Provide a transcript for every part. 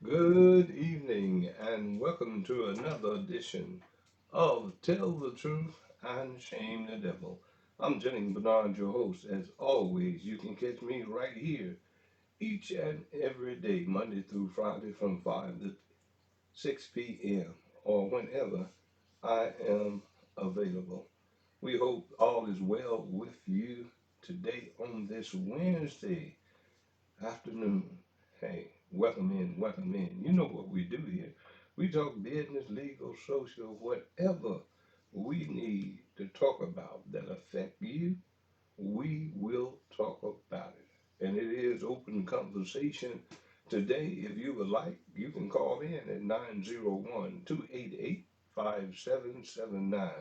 Good evening, and welcome to another edition of Tell the Truth and Shame the Devil. I'm Jennings Bernard, your host. As always, you can catch me right here each and every day, Monday through Friday from 5 to 6 p.m. or whenever I am available. We hope all is well with you today on this Wednesday afternoon. Hey, welcome in, welcome in. You know what we do here. We talk business, legal, social, whatever we need to talk about that affect you, we will talk about it. And it is open conversation. Today, if you would like, you can call in at 901-288-5779.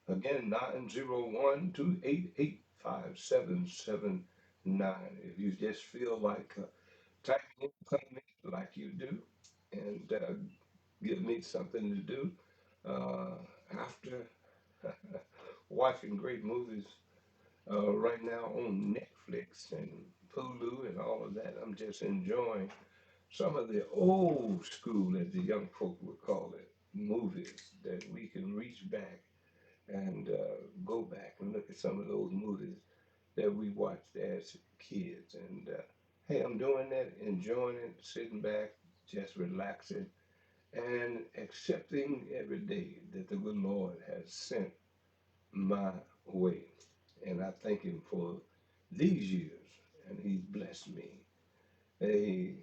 Again, 901-288-5779. If you just feel like typing in comment like you do and give me something to do uh, after watching great movies right now on Netflix and Hulu and all of that. I'm just enjoying some of the old school, as the young folk would call it, movies that we can reach back and go back and look at some of those movies that we watched as kids. And hey, I'm doing that, enjoying it, sitting back, just relaxing and accepting every day that the good Lord has sent my way. And I thank Him for these years, and He's blessed me. They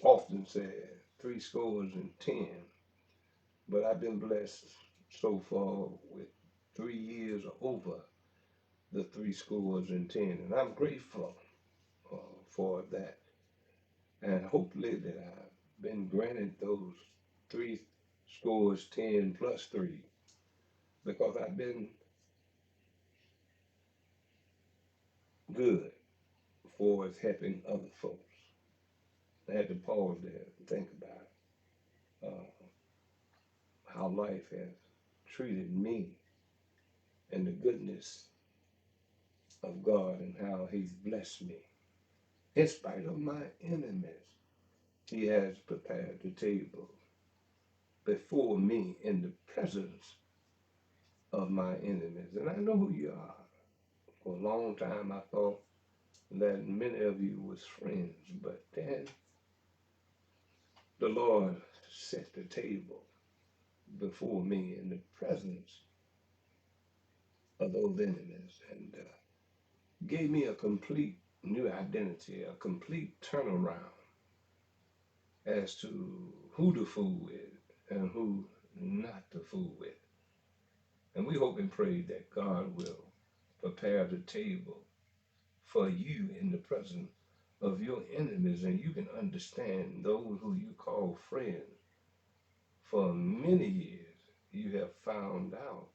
often say three scores and ten, but I've been blessed so far with 3 years over the three scores and ten, and I'm grateful uh, for that. And hopefully that I've been granted those three scores, 10 plus three, because I've been good for helping other folks. I had to pause there and think about how life has treated me and the goodness of God and how He's blessed me. In spite of my enemies, He has prepared the table before me in the presence of my enemies. And I know who you are. For a long time, I thought that many of you was friends, but then the Lord set the table before me in the presence of those enemies and gave me a complete new identity, a complete turnaround as to who to fool with and who not to fool with. And we hope and pray that God will prepare the table for you in the presence of your enemies, and you can understand those who you call friends. For many years, you have found out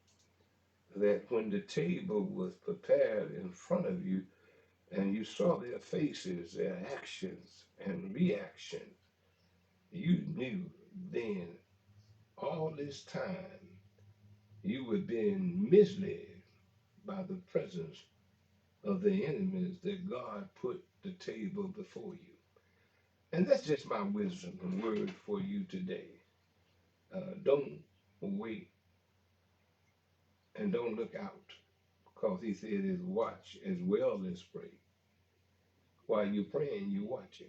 that when the table was prepared in front of you and you saw their faces, their actions and reactions, you knew then all this time you were being misled by the presence of the enemies that God put the table before you. And that's just my wisdom and word for you today. Don't wait and don't look out, because He said is watch as well as pray. While you're praying, you're watching,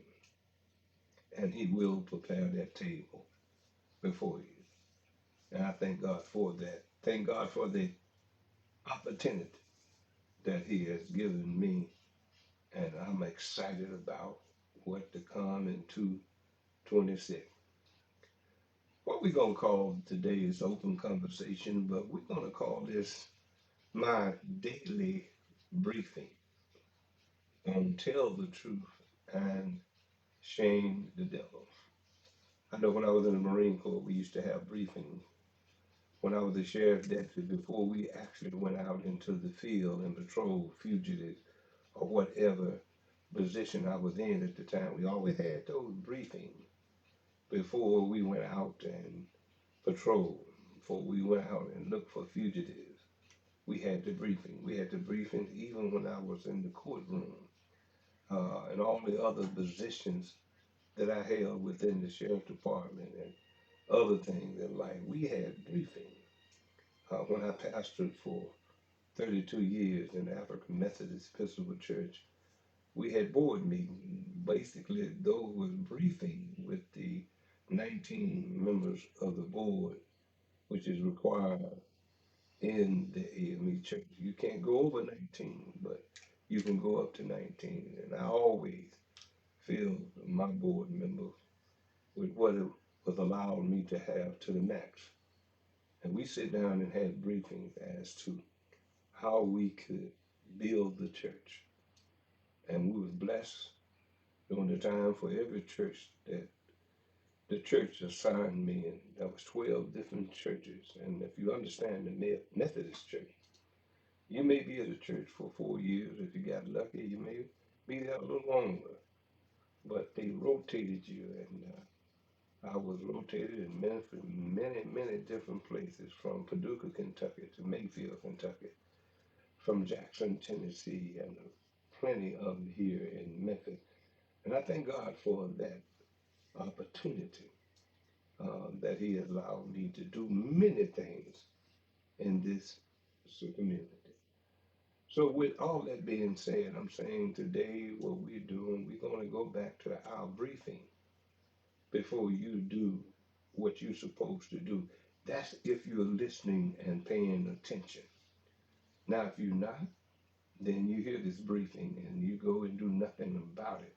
and He will prepare that table before you. And I thank God for that. Thank God for the opportunity that He has given me, and I'm excited about what to come in 226. What we're going to call today is open conversation, but we're going to call this my daily briefing on tell the truth and shame the devil. I know when I was in the Marine Corps, we used to have briefings. When I was a sheriff's deputy, before we actually went out into the field and patrolled fugitives or whatever position I was in at the time, we always had those briefings before we went out and patrolled, before we went out and looked for fugitives. We had the briefing. We had the briefings even when I was in the courtroom and all the other positions that I held within the sheriff department and other things in life, we had briefings. When I pastored for 32 years in the African Methodist Episcopal Church, we had board meetings. Basically, those was briefing with the 19 members of the board, which is required in the AME church. You can't go over 19, but you can go up to 19. And I always filled my board members with what it was allowed me to have to the max. And we sit down and had briefings as to how we could build the church. And we was blessed during the time for every church that the church assigned me, and there was 12 different churches. And if you understand the Methodist church, you may be at a church for 4 years. If you got lucky, you may be there a little longer. But they rotated you, and I was rotated in many different places, from Paducah, Kentucky to Mayfield, Kentucky, from Jackson, Tennessee, and plenty of them here in Memphis. And I thank God for that opportunity that He has allowed me to do many things in this community. So, with all that being said, I'm saying today what we're doing, we're going to go back to our briefing before you do what you're supposed to do. That's if you're listening and paying attention. Now, if you're not, then you hear this briefing and you go and do nothing about it.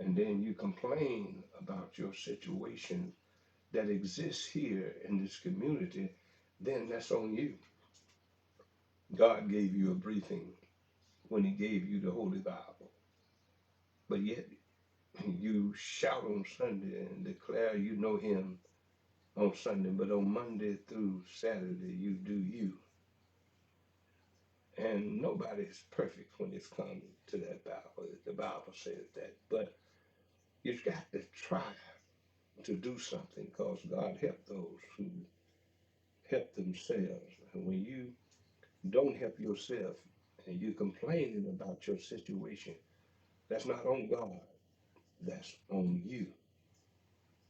And then you complain about your situation that exists here in this community, then that's on you. God gave you a briefing when He gave you the Holy Bible. But yet you shout on Sunday and declare you know Him on Sunday, but on Monday through Saturday you do you. And nobody's perfect when it's come to that Bible. The Bible says that. But you've got to try to do something, because God helped those who help themselves. And when you don't help yourself and you're complaining about your situation, that's not on God, that's on you.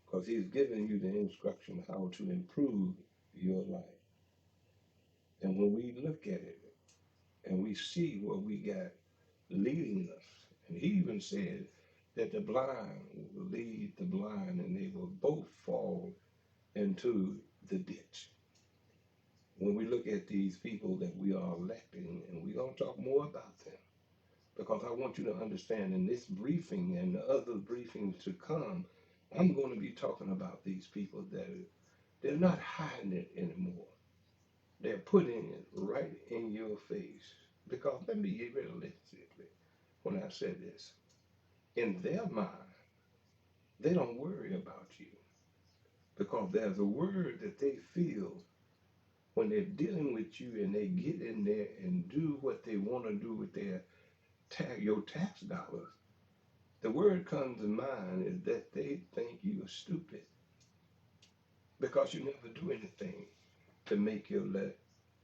Because He's giving you the instruction how to improve your life. And when we look at it and we see what we got leading us, and He even said that the blind will lead the blind and they will both fall into the ditch. When we look at these people that we are electing, and we're going to talk more about them, because I want you to understand in this briefing and the other briefings to come, I'm going to be talking about these people that they're not hiding it anymore. They're putting it right in your face. Because let me be realistically, when I said this, in their mind, they don't worry about you, because there's a word that they feel when they're dealing with you, and they get in there and do what they want to do with their your tax dollars. The word comes to mind is that they think you are stupid, because you never do anything to make your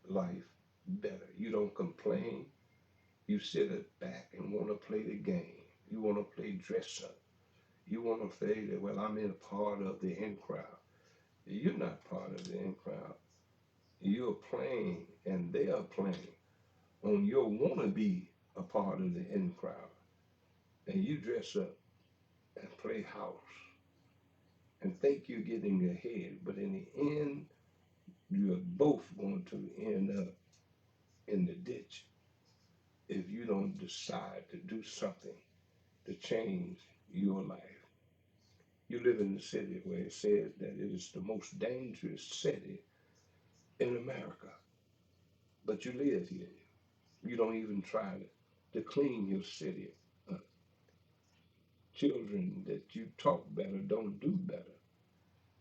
life better. You don't complain. You sit back and want to play the game. You want to play dress up. You want to say that, well, I'm in a part of the in crowd. You're not part of the in crowd. You're playing, and they are playing on your want to be a part of the in crowd. And you dress up and play house and think you're getting ahead, but in the end, you're both going to end up in the ditch if you don't decide to do something to change your life. You live in a city where it says that it is the most dangerous city in America, but you live here. You don't even try to clean your city up. Children that you talk better don't do better.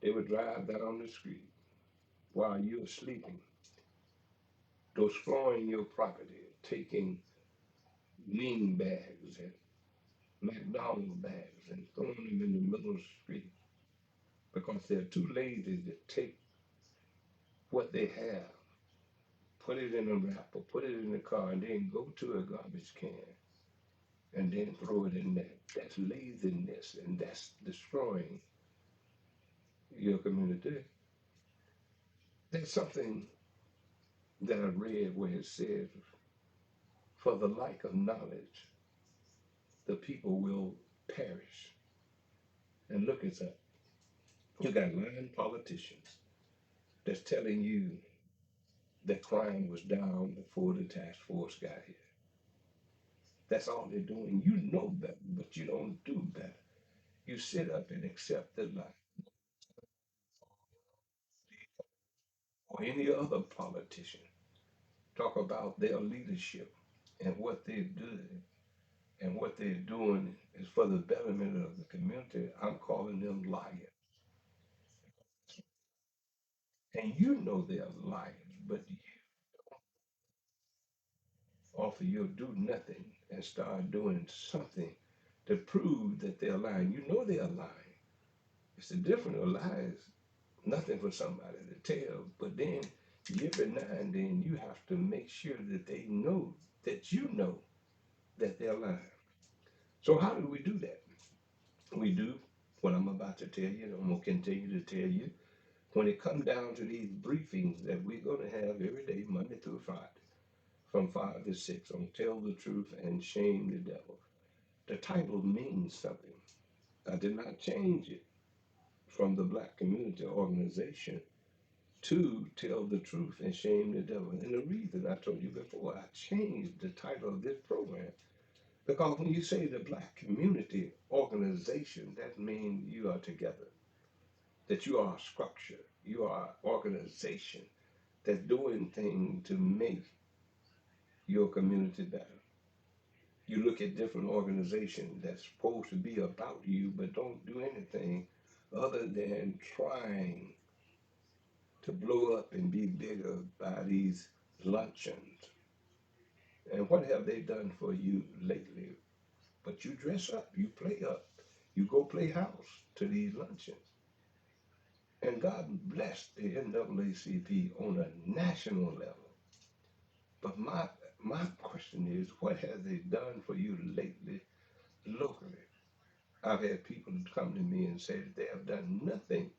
They would drive down the street while you're sleeping, destroying your property, taking bean bags and McDonald's bags and throwing them in the middle of the street, because they're too lazy to take what they have, put it in a wrapper, put it in the car, and then go to a garbage can and then throw it in there. That's laziness, and that's destroying your community. There's something that I read where it says, for the lack of knowledge, the people will perish. And look at that. You got lying politicians that's telling you that crime was down before the task force got here. That's all they're doing. You know better, but you don't do better. You sit up and accept the lie. Or any other politician talk about their leadership and what they're doing, and what they're doing is for the betterment of the community. I'm calling them liars. And you know they're liars, but you offer you'll do nothing and start doing something to prove that they're lying. You know they're lying. It's a different of lies, nothing for somebody to tell, but then every now and then you have to make sure that they know that you know that they're lying. So how do we do that? We do what I'm about to tell you, and I'm gonna continue to tell you when it comes down to these briefings that we're gonna have every day, Monday through Friday, from 5 to 6 on Tell the Truth and Shame the Devil. The title means something. I did not change it from the Black Community Organization to Tell the Truth and Shame the Devil. And the reason I told you before, I changed the title of this program because when you say the Black Community Organization, that means you are together, that you are a structure, you are an organization that's doing things to make your community better. You look at different organizations that's supposed to be about you, but don't do anything other than trying to blow up and be bigger by these luncheons. And what have they done for you lately? But you dress up, you play up, you go play house to these luncheons. And God bless the NAACP on a national level. But my question is, what have they done for you lately, locally? I've had people come to me and say that they have done nothing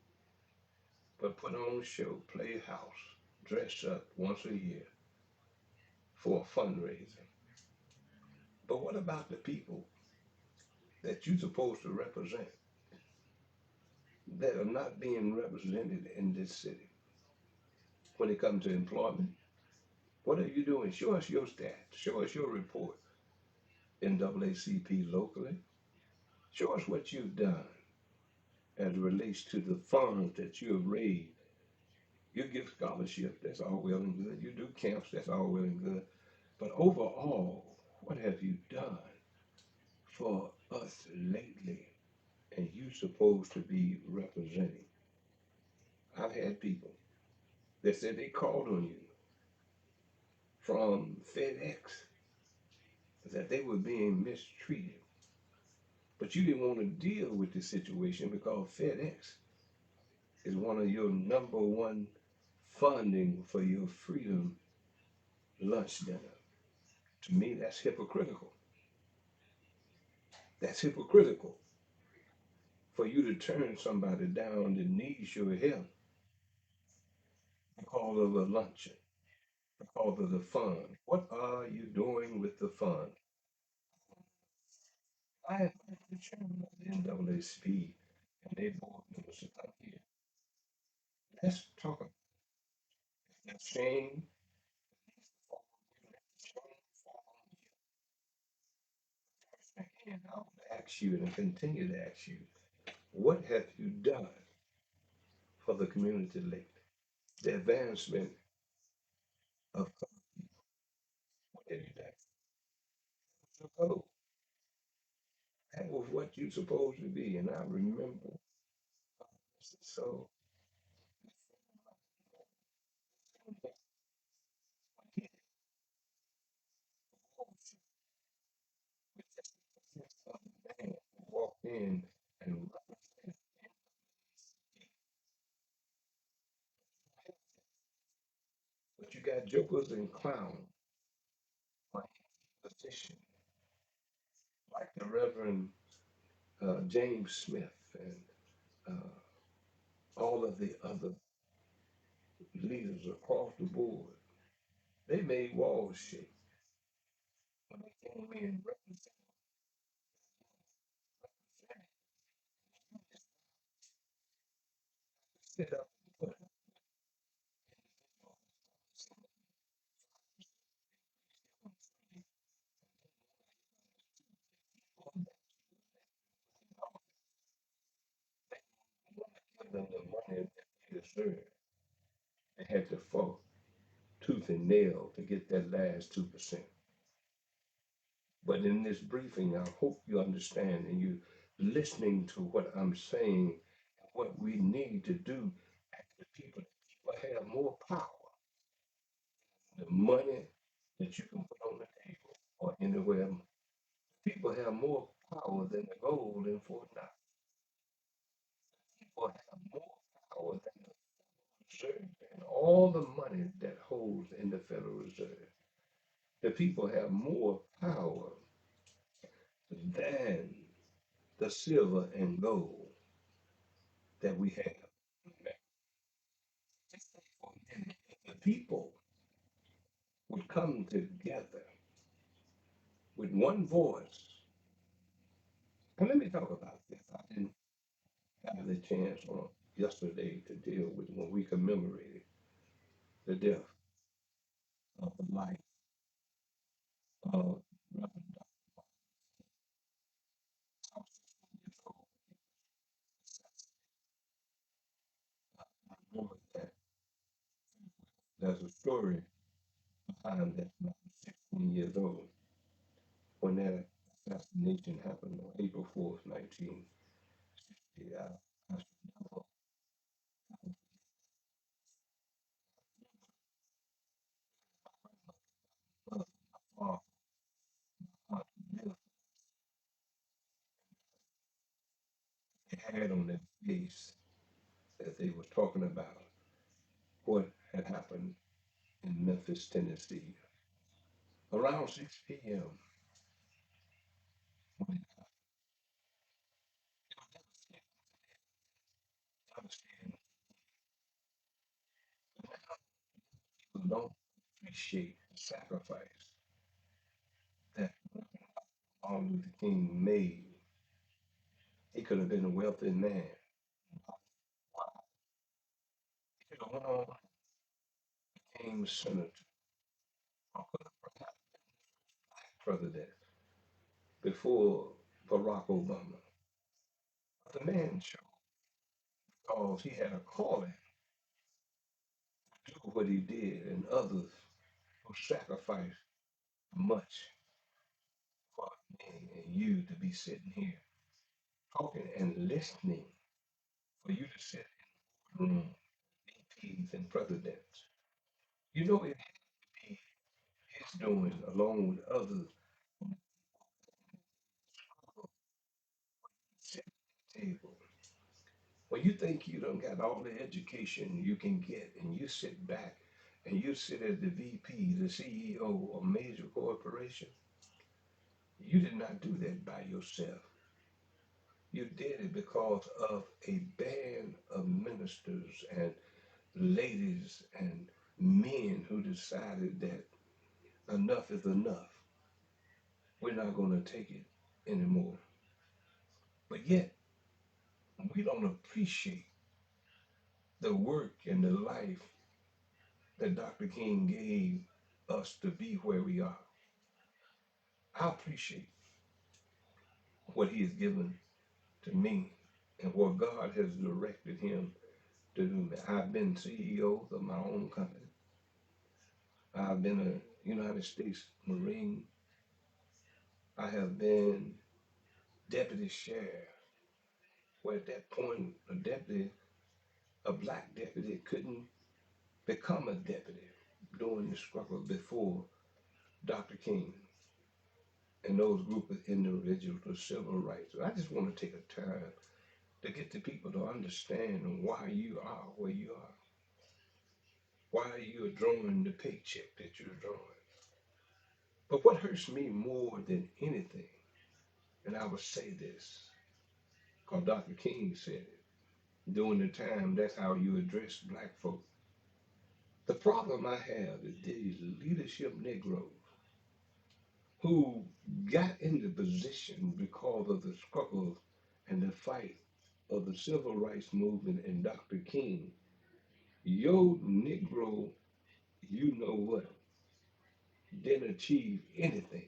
but put on a show, play house, dress up once a year for a fundraiser. But what about the people that you're supposed to represent that are not being represented in this city? When it comes to employment, what are you doing? Show us your stats. Show us your report in NAACP locally. Show us what you've done as it relates to the funds that you have raised. You give scholarships, that's all well and good. You do camps, that's all well and good. But overall, what have you done for us lately? And you supposed to be representing. I've had people that said they called on you from FedEx that they were being mistreated. But you didn't want to deal with the situation because FedEx is one of your number one funding for your freedom lunch dinner. To me, that's hypocritical. That's hypocritical for you to turn somebody down that needs your help because of a luncheon, because of the fund. What are you doing with the fund? I invited the chairman of the NAACP and they board members to come here. Let's talk about that shame. And I will ask you and continue to ask you, what have you done for the community lately? The advancement of what have you done? So that was what you're supposed to be. And I remember, so man walked in and but you got jokers and clowns playing position the Reverend James Smith, and all of the other leaders across the board. They made walls shake when they came in representing, sit up and put give them the money that they deserve. They had to fight tooth and nail to get that last 2%. But in this briefing, I hope you understand and you listening to what I'm saying, what we need to do as the people. People have more power than the money that you can put on the table or anywhere. People have more power than the gold in Fort Knox. People have more power than the Reserve and all the money that holds in the Federal Reserve. The people have more power than the silver and gold that we have. Just think for a minute, if the people would come together with one voice. And let me talk about this. I didn't have the chance on yesterday to deal with when we commemorated the death of the life of Reverend Dr. I was 16 years old. I remember that there's a story behind that when I was 16 years old when that assassination happened on April 4th, 1960. I should never love my father, my aunt, they had on their face as they were talking about what had happened in Memphis, Tennessee. Around 6 p.m., when it was devastating, people don't appreciate the sacrifice that Martin Luther King made. He could have been a wealthy man. He could have went on and became a senator or could have perhaps president before Barack Obama. But the man chose because he had a calling to do what he did, and others who sacrificed much for me and you to be sitting here talking and listening, for you to sit in the room, VPs and presidents. You know, it had to be his doing along with others sitting at the table. When you think you done got all the education you can get, and you sit back and you sit as the VP, the CEO of a major corporation, you did not do that by yourself. You did it because of a band of ministers and ladies and men who decided that enough is enough. We're not going to take it anymore. But yet, we don't appreciate the work and the life that Dr. King gave us to be where we are. I appreciate what he has given to me and what God has directed him to do. I've been CEO of my own company. I've been a United States Marine. I have been deputy sheriff, where at that point a black deputy couldn't become a deputy during the struggle before Dr. King and those group of individuals for civil rights. So I just want to take a time to get the people to understand why you are where you are, why you're drawing the paycheck that you're drawing. But what hurts me more than anything And I would say this, because Dr. King said it. During the time, that's how you address black folk. The problem I have is these leadership Negroes who got into position because of the struggle and the fight of the civil rights movement and Dr. King. Your Negro, you know what, didn't achieve anything.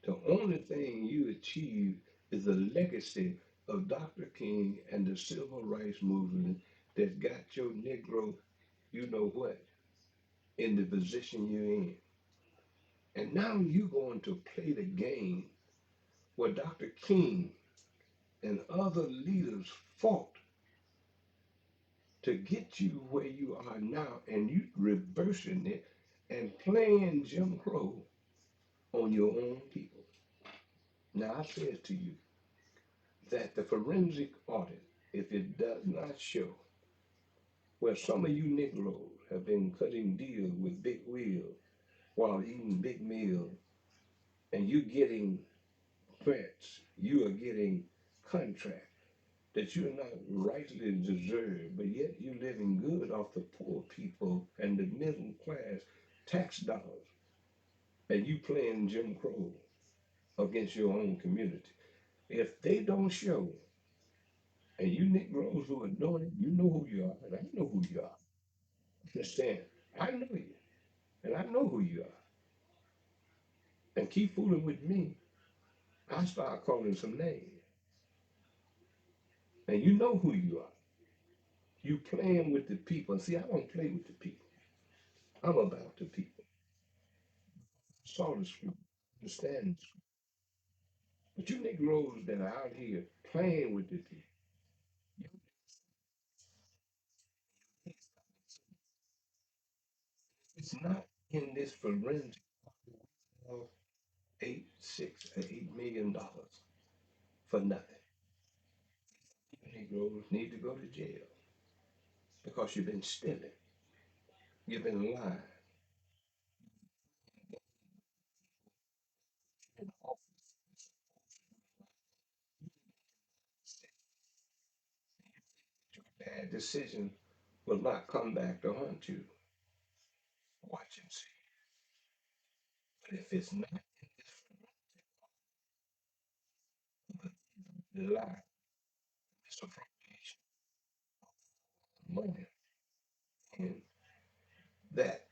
The only thing you achieved is the legacy of Dr. King and the civil rights movement that got your Negro, you know what, in the position you're in. And now you're going to play the game where Dr. King and other leaders fought to get you where you are now, and you reversing it and playing Jim Crow on your own people. Now I said to you that the forensic audit, if it does not show where some of you Negroes have been cutting deals with Big Wheel while eating big meals, and you getting grants, you are getting contracts that you're not rightly deserved, but yet you're living good off the poor people and the middle class tax dollars, and you playing Jim Crow against your own community. If they don't show, and you Negroes who are doing it, you know who you are, and I know who you are. Understand? I know you, and I know who you are. And keep fooling with me, I start calling some names, and you know who you are. You playing with the people. See, I don't play with the people. I'm about the people. Saw the script, understand the script. But you Negroes that are out here playing with the people, it's not in this forensic of 8 or $8 million for nothing. You Negroes need to go to jail because you've been stealing, you've been lying, and all bad decisions will not come back to haunt you. Watch and see. But if it's not in this lie, misappropriation of money, and that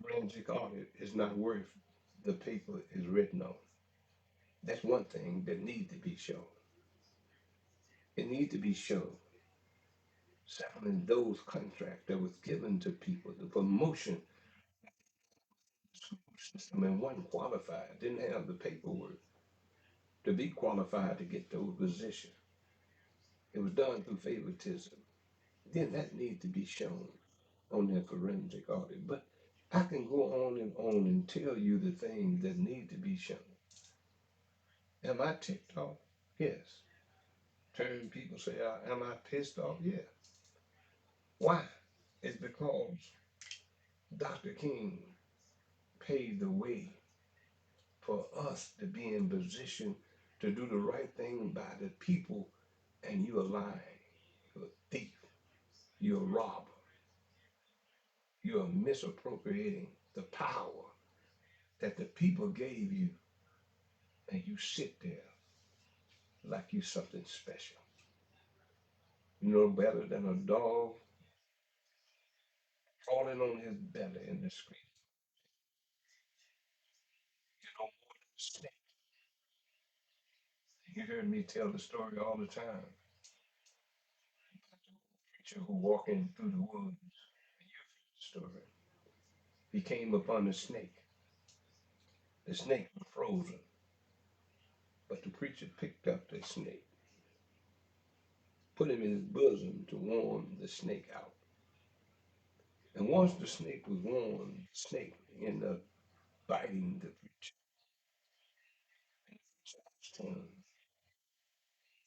forensic audit is not worth the paper it's written on. That's one thing that needs to be shown. It needs to be shown. Settling those contracts that was given to people, the promotion school system, and one qualified, didn't have the paperwork to be qualified to get those positions. It was done through favoritism. Then that needs to be shown on that forensic audit. But I can go on and tell you the things that need to be shown. Am I ticked off? Yes. Turn people say, am I pissed off? Yeah. Why? It's because Dr. King paved the way for us to be in position to do the right thing by the people, and you're lying. You're a thief. You're a robber. You're misappropriating the power that the people gave you, and you sit there like you something special. You know better than a dog crawling on his belly in the street. You know more than a snake. You heard me tell the story all the time. Preacher who walking through the woods. You heard the story. He came upon a snake. The snake was frozen, but the preacher picked up the snake, put him in his bosom to warm the snake out. And once the snake was warm, the snake ended up biting the preacher. And the preacher asked him,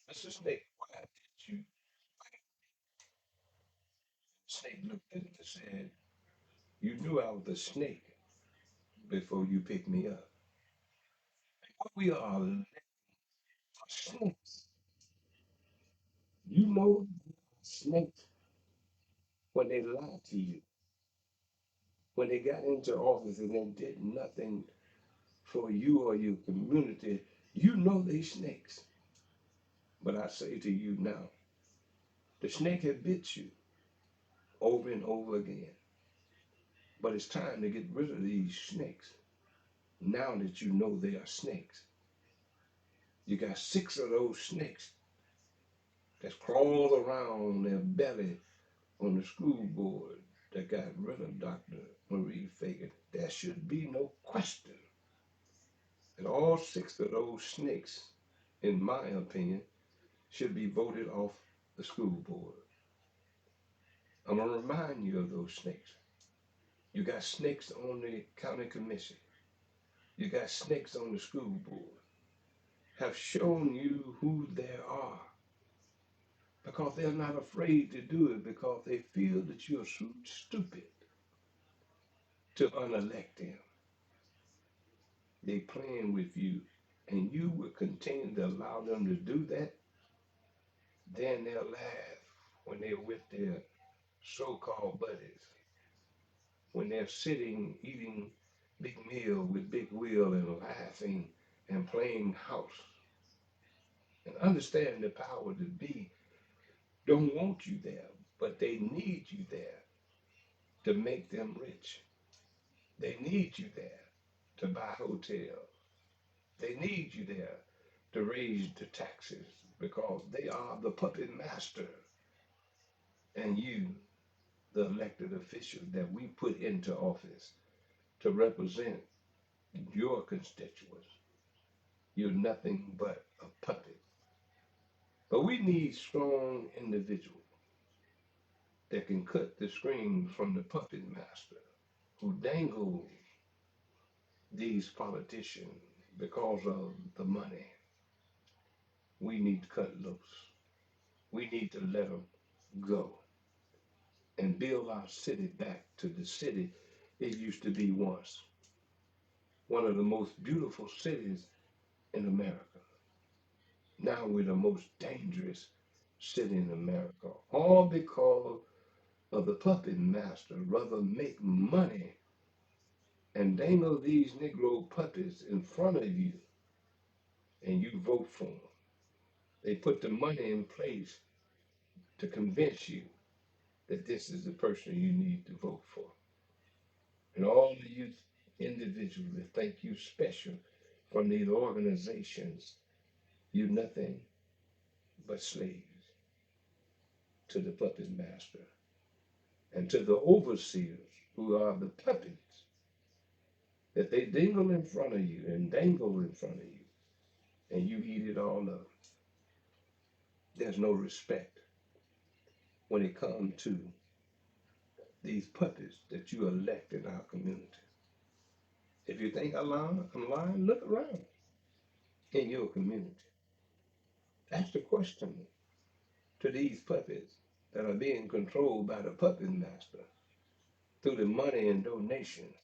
Mr. Snake, why did you bite? The snake looked at him and said, you knew I was a snake before you picked me up. We are snakes. You know snakes when they lied to you, when they got into office and they did nothing for you or your community, you know they snakes. But I say to you now, the snake had bit you over and over again. But it's time to get rid of these snakes. Now that you know they are snakes, you got six of those snakes that's crawled around their belly on the school board that got rid of Dr. Marie Fagan. There should be no question that all six of those snakes, in my opinion, should be voted off the school board. I'm going to remind you of those snakes. You got snakes on the county commission. You got snakes on the school board. Have shown you who they are because they're not afraid to do it because they feel that you're so stupid to unelect them. They playing with you and you will continue to allow them to do that, then they'll laugh when they're with their so-called buddies, when they're sitting eating big meal with Big Will and laughing and playing house. And understand the power to be don't want you there, but they need you there to make them rich. They need you there to buy hotels. They need you there to raise the taxes because they are the puppet master and you, the elected official that we put into office to represent your constituents. You're nothing but a puppet. But we need strong individuals that can cut the strings from the puppet master who dangles these politicians because of the money. We need to cut loose. We need to let them go and build our city back to the city it used to be once. One of the most beautiful cities in America. Now we're the most dangerous city in America. All because of the puppet master rather make money and dangle these Negro puppets in front of you and you vote for them. They put the money in place to convince you that this is the person you need to vote for. And all of you individuals that think you special from these organizations, you nothing but slaves to the puppet master and to the overseers who are the puppets that they dingle in front of you and dangle in front of you and you eat it all up. There's no respect when it comes to these puppets that you elect in our community. If you think I'm lying, look around in your community. Ask the question to these puppets that are being controlled by the puppet master through the money and donations.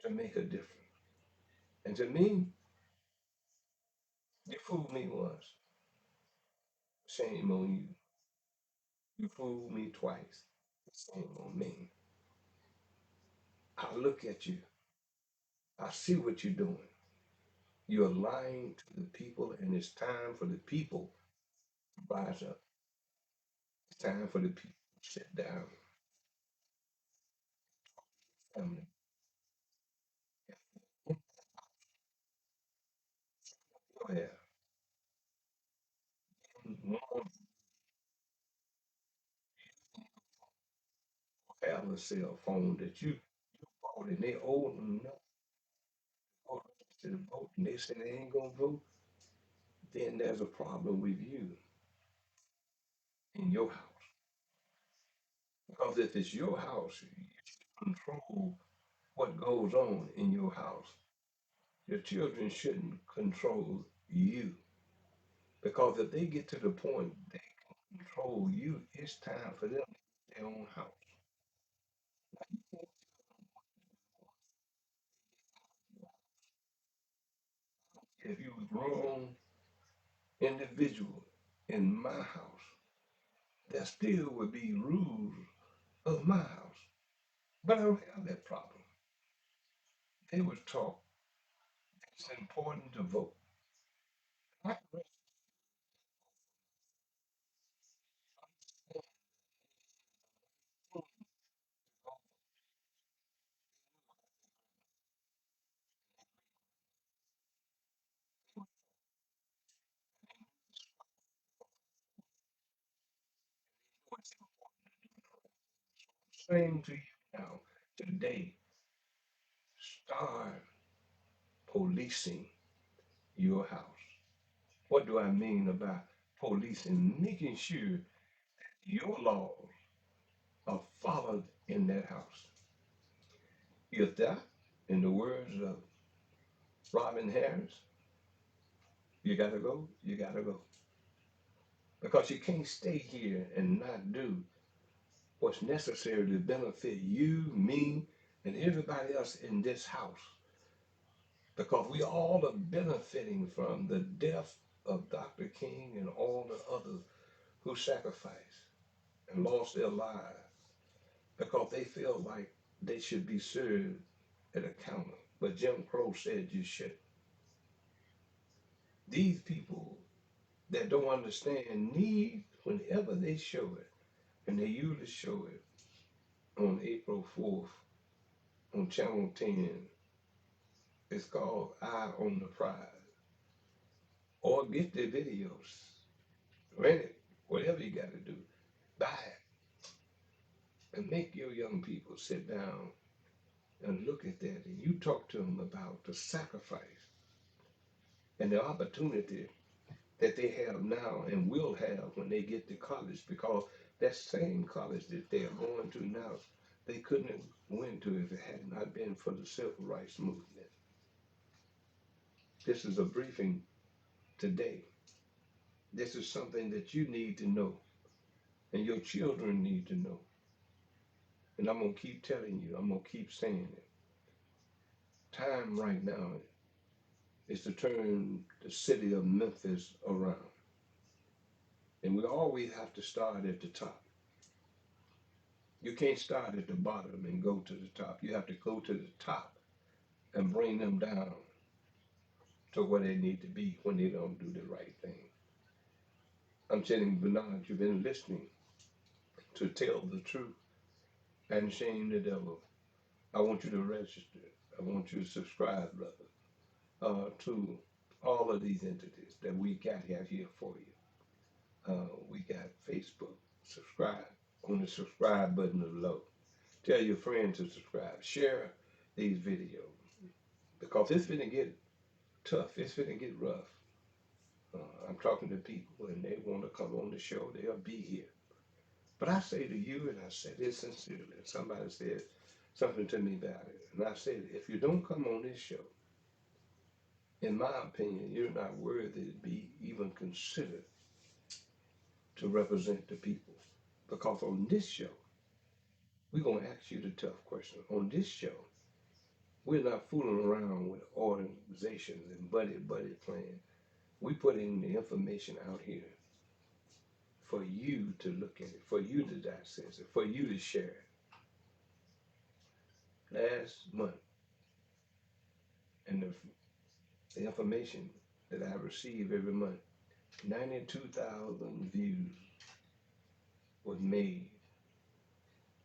To make a difference. And to me, you fooled me once. Shame on you. You fooled me twice. Shame on me. I look at you. I see what you're doing. You're lying to the people, and it's time for the people to rise up. It's time for the people to sit down. Family. Go ahead. One have a cell phone that you bought and they old enough to vote and they say they ain't gonna vote, then there's a problem with you in your house. Because if it's your house, you control what goes on in your house. Your children shouldn't control you. Because if they get to the point they control you, it's time for them to get their own house. If you was grown individual in my house, there still would be rules of my house. But I don't have that problem. They was taught it's important to vote. I saying to you now, today, start policing your house. What do I mean about policing? Making sure your laws are followed in that house. If that, in the words of Robin Harris, you gotta go, you gotta go. Because you can't stay here and not do what's necessary to benefit you, me, and everybody else in this house. Because we all are benefiting from the death of Dr. King and all the others who sacrificed and lost their lives because they feel like they should be served at a counter. But Jim Crow said you should. These people that don't understand need, whenever they show it, and they usually show it on April 4th on Channel 10, it's called Eye on the Prize. Or get the videos, rent it, whatever you got to do, buy it, and make your young people sit down and look at that, and you talk to them about the sacrifice and the opportunity that they have now and will have when they get to college, because that same college that they're going to now, they couldn't have went to if it had not been for the civil rights movement. This is a briefing today. This is something that you need to know and your children need to know. And I'm going to keep telling you, I'm going to keep saying it. Time right now is to turn the city of Memphis around. And we always have to start at the top. You can't start at the bottom and go to the top. You have to go to the top and bring them down to where they need to be when they don't do the right thing. I'm telling you, Bernard, you've been listening to Tell the Truth and Shame the Devil. I want you to register. I want you to subscribe, brother, to all of these entities that we got here for you. We got Facebook. Subscribe on the subscribe button below. Tell your friends to subscribe. Share these videos because it's gonna get tough. It's gonna get rough. I'm talking to people and they want to come on the show. They'll be here. But I say to you, and I said this sincerely. Somebody said something to me about it, and I said, if you don't come on this show, in my opinion, you're not worthy to be even considered to represent the people. Because on this show, we're going to ask you the tough question. On this show, we're not fooling around with organizations and buddy plans. We putting the information out here for you to look at it, for you to digest it, for you to share it. Last month, and the information that I receive every month, 92,000 views was made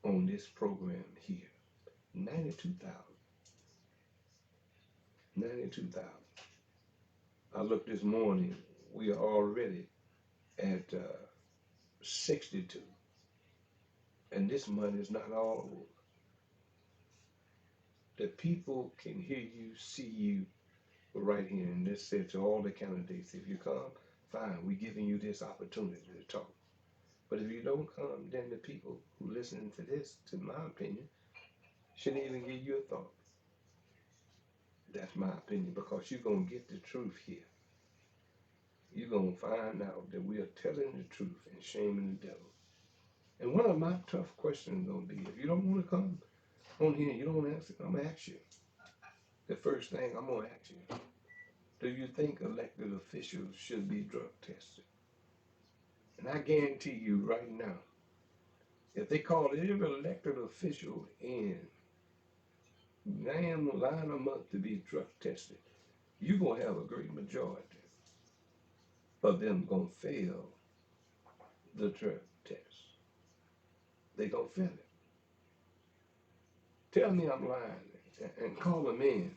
on this program here. 92,000. 92,000. I looked this morning, we are already at 62. And this month is not all over. The people can hear you, see you right here. And this said to all the candidates, if you come, fine, we're giving you this opportunity to talk. But if you don't come, then the people who listening to this, to my opinion, shouldn't even give you a thought. That's my opinion, because you're going to get the truth here. you're going to find out that we are telling the truth and shaming the devil. And one of my tough questions is going to be, if you don't want to come on here and you don't want to answer, I'm going to ask you. The first thing I'm going to ask you, do you think elected officials should be drug tested? And I guarantee you right now, if they call every elected official in, line them up to be drug tested, you're going to have a great majority of them going to fail the drug test. They going to fail it. Tell me I'm lying and call them in.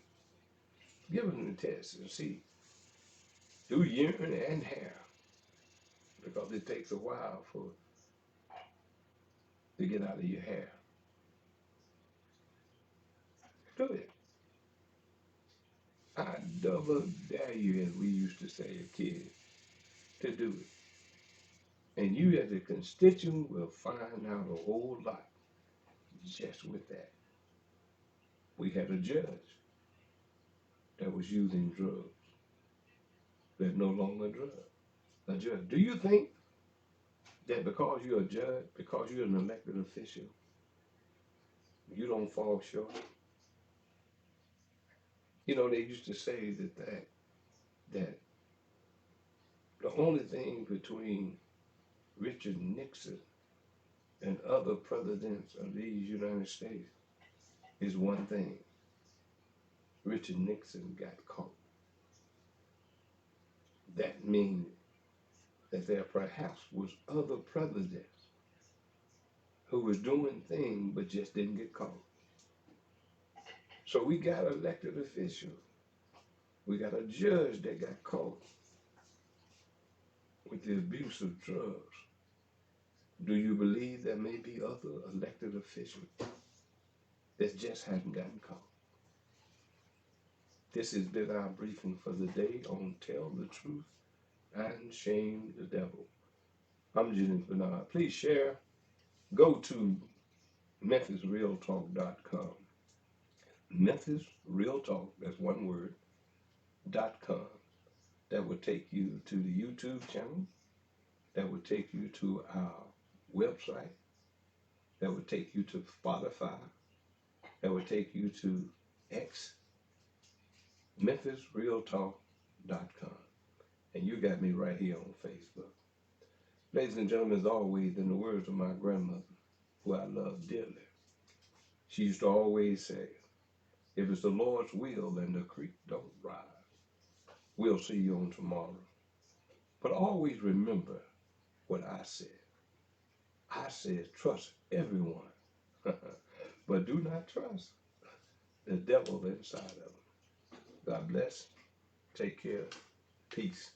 Give them the test and see. Do urine and hair, because it takes a while for to get out of your hair. Do it. I double dare you, as we used to say as kids, to do it. And you as a constituent will find out a whole lot just with that. We had a judge that was using drugs that no longer a judge. Do you think that because you're a judge, because you're an elected official, you don't fall short? You know, they used to say that the only thing between Richard Nixon and other presidents of these United States is one thing. Richard Nixon got caught. That means that there perhaps was other presidents who was doing things but just didn't get caught. So we got elected officials. We got a judge that got caught with the abuse of drugs. Do you believe there may be other elected officials that just hadn't gotten caught? This has been our briefing for the day on Tell the Truth and Shame the Devil. I'm Jennings Bernard. Please share. Go to MemphisRealTalk.com. MemphisRealTalk, that's one word, .com. That will take you to the YouTube channel. That will take you to our website. That will take you to Spotify. That will take you to X, MemphisRealTalk.com. And you got me right here on Facebook. Ladies and gentlemen, as always, in the words of my grandmother, who I love dearly, she used to always say, if it's the Lord's will and the creek don't rise, we'll see you on tomorrow. But always remember what I said. I said, trust everyone, but do not trust the devil inside of them. God bless. Take care. Peace.